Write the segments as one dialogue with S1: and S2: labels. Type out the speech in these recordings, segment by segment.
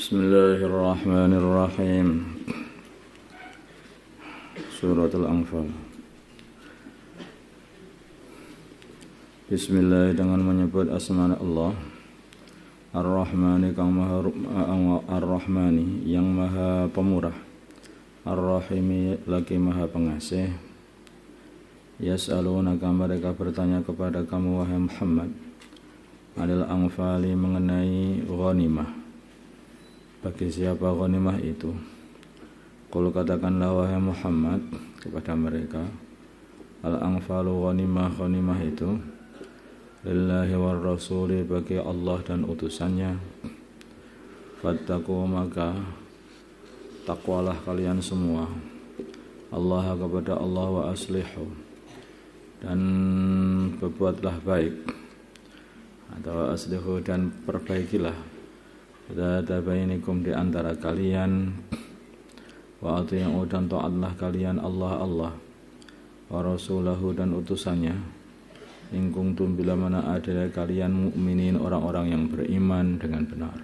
S1: Bismillahirrahmanirrahim. Surat Al-Anfal. Bismillah, dengan menyebut asma Allah Ar-Rahmani kang maha Ar-Rahmani yang maha pemurah, Ar-Rahimi lagi maha pengasih. Yas'alunaka, mereka bertanya kepada kamu wahai Muhammad, Anil Anfali, mengenai ghanimah. Bagi siapa ghanimah itu? Qul, katakanlah wahai Muhammad kepada mereka, Al-Anfalu ghanimah itu lillahi war rasuli, bagi Allah dan utusannya. Fattaqu, maka takwalah kalian semua Allah, kepada Allah, wa aslihu, dan berbuatlah baik, atau aslihu, dan perbaikilah Data bainikum, di antara kalian, wa ati'u, dan taatlah kalian Allah, wa rasulahu, dan utusannya, in kuntum, bila mana ada kalian mukminin, orang-orang yang beriman dengan benar.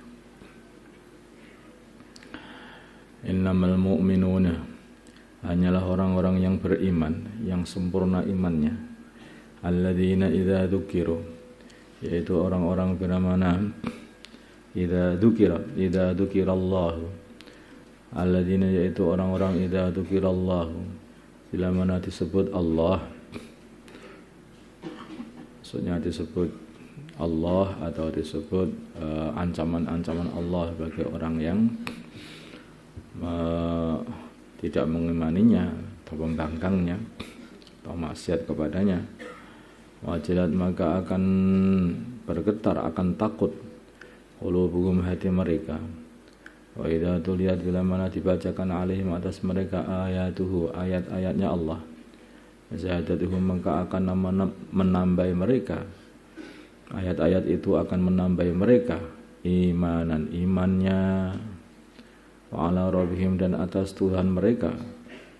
S1: Innamal mu'minuna, hanyalah orang-orang yang beriman, yang sempurna imannya, alladzina idza dzukiru, yaitu orang-orang bila mana idza dzukirallahu, alladzina, yaitu orang-orang idza dzukirallahu, bila mana disebut Allah, maksudnya disebut Allah atau disebut ancaman-ancaman Allah bagi orang yang tidak mengimaninya atau membangkangnya atau maksiat kepadanya. Wajilat, maka akan bergetar, akan takut qulubuhum, hati mereka. Wa idza tuliyat, bila mana dibacakan alaihim, atas mereka, ayatuhu, ayat-ayatnya Allah, zadatuhum, maka akan menambah mereka, ayat-ayat itu akan menambah mereka imanan, imannya. Wa ala rabbihim, dan atas Tuhan mereka,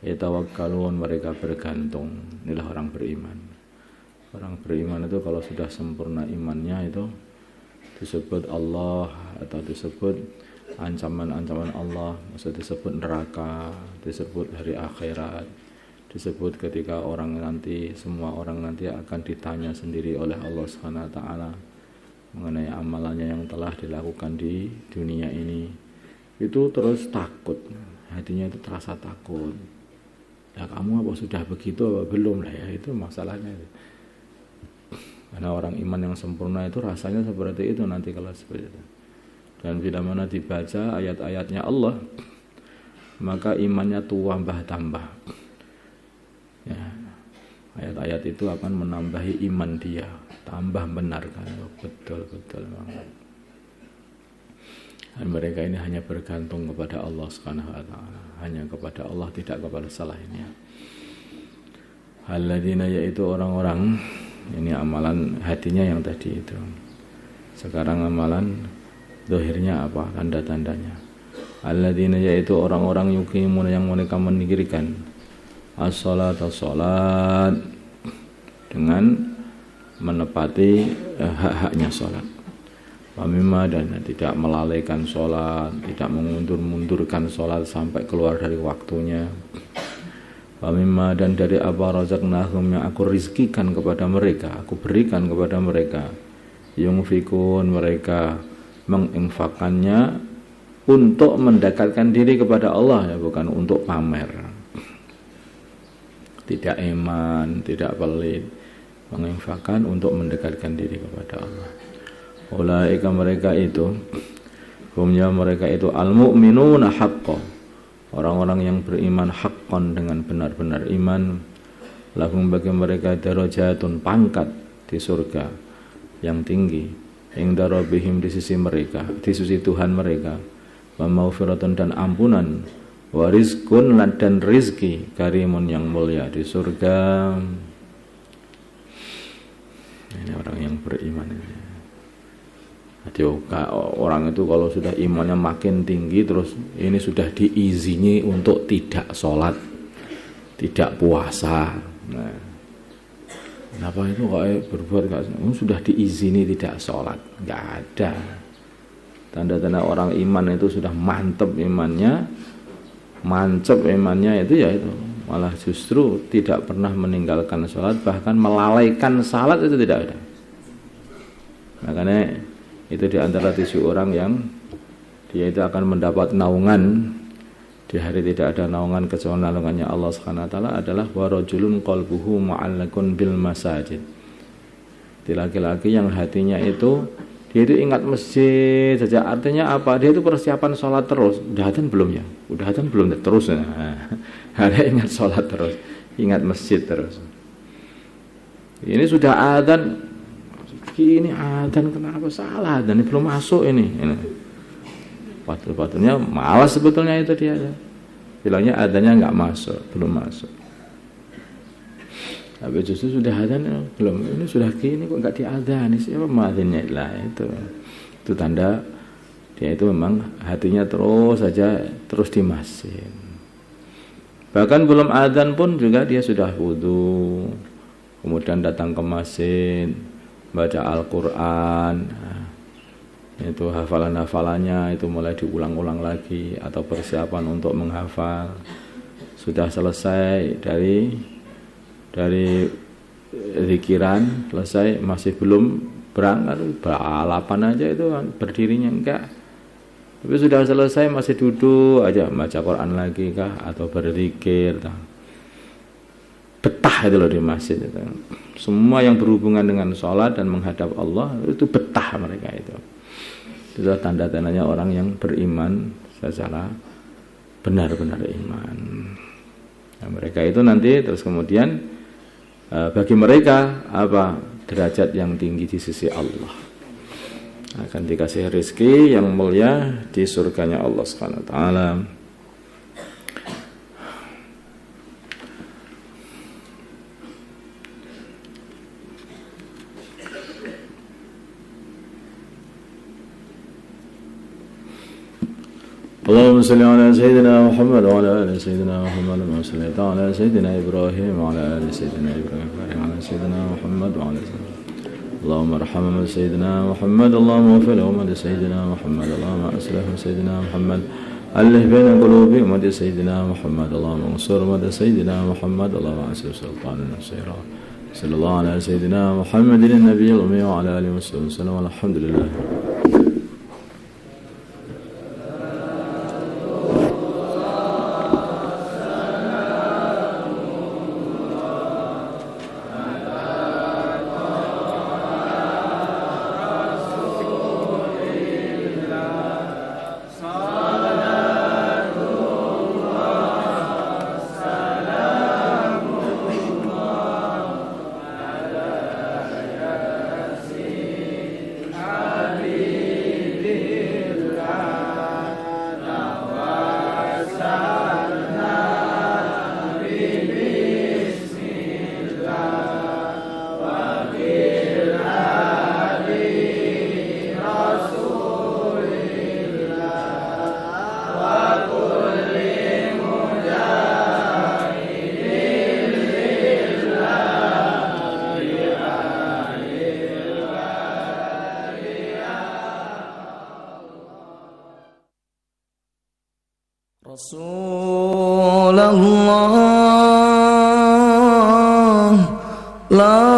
S1: yatawakkalun, mereka bergantung. Inilah orang beriman. Orang beriman itu kalau sudah sempurna imannya itu disebut Allah atau disebut ancaman-ancaman Allah, maksudnya disebut neraka, disebut hari akhirat, disebut ketika orang nanti, semua orang nanti akan ditanya sendiri oleh Allah Subhanahu wa taala mengenai amalannya yang telah dilakukan di dunia ini. Itu terus takut, hatinya itu terasa takut. Ya kamu apa sudah begitu apa belum lah ya, itu masalahnya. Karena orang iman yang sempurna itu rasanya seperti itu nanti kalau seperti itu. Dan bila mana dibaca ayat-ayatnya Allah, maka imannya tambah. Ya, ayat-ayat itu akan menambahi iman dia, tambah benar kan, betul banget. Dan mereka ini hanya bergantung kepada Allah Subhanahu wa taala, hanya kepada Allah, tidak kepada selainnya. Alladzina, yaitu orang-orang, ini amalan hatinya yang tadi itu. Sekarang amalan zahirnya apa, tanda-tandanya. Alladzina, yaitu orang-orang yuqimuna, yang mereka mendirikan as-salat dengan menepati hak-haknya salat. Wa mimma, dan tidak melalaikan salat, tidak mengundur-mundurkan salat sampai keluar dari waktunya. Wa mimma, dan dari apa razaqnahum, yang aku rizkikan kepada mereka, aku berikan kepada mereka, yunfikun, mereka menginfakkannya untuk mendekatkan diri kepada Allah, ya, bukan untuk pamer. Tidak eman, tidak pelit, menginfakkan untuk mendekatkan diri kepada Allah. Ulaika, mereka itu, humnya, mereka itu al-mu'minuna haqqan, orang-orang yang beriman haqqan, dengan benar-benar iman. Lahum, bagi mereka, darajatun, pangkat di surga yang tinggi, inda rabbihim, di sisi mereka, di sisi Tuhan mereka, wa maghfiratun, dan ampunan, wa rizqun, dan rizki, karimun, yang mulia di surga. Ini orang yang beriman ini. Jadi orang itu kalau sudah imannya makin tinggi, terus ini sudah diizini untuk tidak sholat, tidak puasa. Nah, kenapa itu kok berbuat sudah diizini tidak sholat? Nggak ada. Tanda-tanda orang iman itu sudah mantap imannya, mancep imannya itu ya itu. Malah justru tidak pernah meninggalkan sholat, bahkan melalaikan salat itu tidak ada. Makanya itu di antara 7 orang yang dia itu akan mendapat naungan di hari tidak ada naungan kecuali naungannya Allah Subhanahu wa taala adalah warajulun qalbuhu mu'allaqun bil masajid. Di laki-laki yang hatinya itu dia itu ingat masjid saja. Artinya apa? Dia itu persiapan sholat terus. Udah adzan belum ya? Udah adzan belum? Terus. Ada ingat sholat terus, ingat masjid terus. Ini sudah adzan, ini adzan kenapa salah? Dan ini belum masuk ini. Patutnya malas sebetulnya itu dia. Bilangnya adzannya nggak masuk, belum masuk. Tapi justru sudah adzan belum, ini sudah gini kok nggak diadzani, siapa muadzinnya lah itu tanda dia itu memang hatinya terus saja terus di masjid. Bahkan belum adzan pun juga dia sudah wudu, kemudian datang ke masjid, baca Al-Quran, itu hafalan-hafalannya itu mulai diulang-ulang lagi atau persiapan untuk menghafal. Sudah selesai dari zikiran selesai, masih belum berangkat, balapan aja itu berdirinya enggak. Tapi sudah selesai masih duduk aja baca Quran lagi kah atau berzikir. Betah itu loh di masjid itu. Semua yang berhubungan dengan sholat dan menghadap Allah itu betah mereka itu. Itu tanda-tandanya orang yang beriman secara benar-benar iman. Nah, mereka itu nanti terus kemudian bagi mereka apa derajat yang tinggi di sisi Allah, akan dikasih rezeki yang mulia di surganya Allah Subhanahu wa taala. اللهم صل على سيدنا محمد وعلى ال سيدنا محمد كما صليت على سيدنا ابراهيم وعلى ال سيدنا ابراهيم وعلى سيدنا محمد وعلى سيدنا اللهم ارحم سيدنا محمد اللهم اغفر لأمة سيدنا محمد اللهم اصلح سيدنا محمد ألف بين قلوب أمة سيدنا محمد اللهم انصر أمة سيدنا محمد اللهم انصر سلطان نصيرا صلى الله على سيدنا محمد النبي الأمي وعلى آله وصحبه وسلم والحمد لله. Rasulullah la